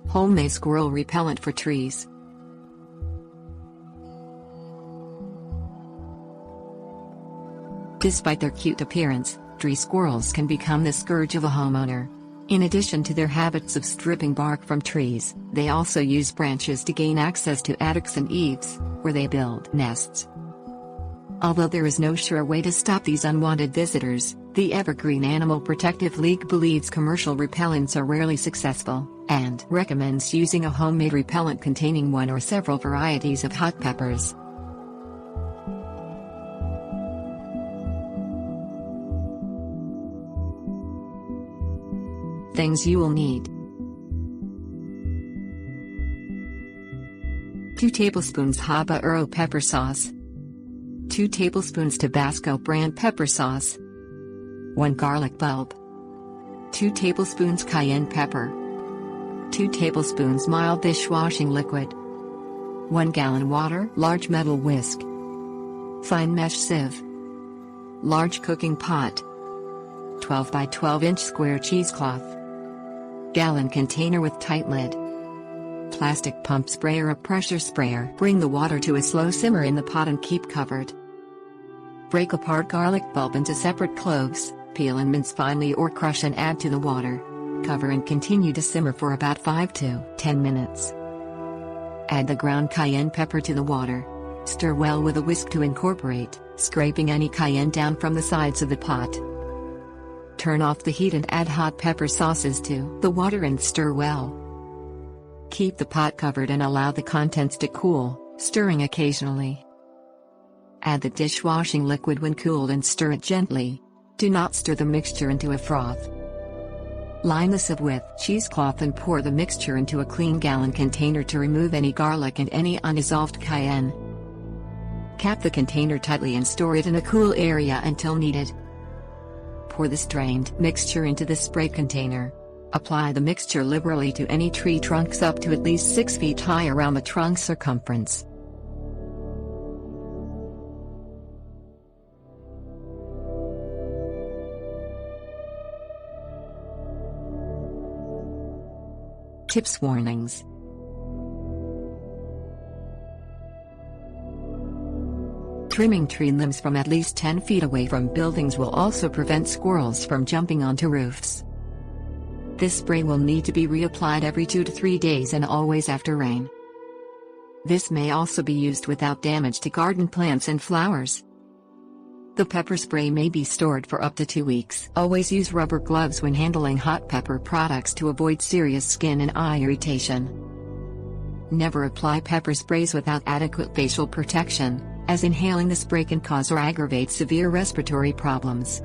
Homemade squirrel repellent for trees. Despite their cute appearance, tree squirrels can become the scourge of a homeowner. In addition to their habits of stripping bark from trees, they also use branches to gain access to attics and eaves, where they build nests. Although there is no sure way to stop these unwanted visitors, the Evergreen Animal Protective League believes commercial repellents are rarely successful, and recommends using a homemade repellent containing one or several varieties of hot peppers. Things you will need: 2 tablespoons habanero pepper sauce, 2 tablespoons Tabasco brand pepper sauce, 1 garlic bulb, 2 tablespoons cayenne pepper, 2 tablespoons mild dishwashing liquid, 1 gallon water, large metal whisk, fine mesh sieve, large cooking pot, 12 by 12 inch square cheesecloth, gallon container with tight lid, plastic pump sprayer or pressure sprayer. Bring the water to a slow simmer in the pot and keep covered. Break apart garlic bulb into separate cloves, peel and mince finely or crush and add to the water. Cover and continue to simmer for about 5 to 10 minutes. Add the ground cayenne pepper to the water. Stir well with a whisk to incorporate, scraping any cayenne down from the sides of the pot. Turn off the heat and add hot pepper sauces to the water and stir well. Keep the pot covered and allow the contents to cool, stirring occasionally. Add the dishwashing liquid when cooled and stir it gently. Do not stir the mixture into a froth. Line the sieve with cheesecloth and pour the mixture into a clean gallon container to remove any garlic and any undissolved cayenne. Cap the container tightly and store it in a cool area until needed. Pour the strained mixture into the spray container. Apply the mixture liberally to any tree trunks up to at least 6 feet high around the trunk circumference. Tips warnings. Trimming tree limbs from at least 10 feet away from buildings will also prevent squirrels from jumping onto roofs. This spray will need to be reapplied every 2 to 3 days and always after rain. This may also be used without damage to garden plants and flowers. The pepper spray may be stored for up to 2 weeks. Always use rubber gloves when handling hot pepper products to avoid serious skin and eye irritation. Never apply pepper sprays without adequate facial protection, as inhaling the spray can cause or aggravate severe respiratory problems.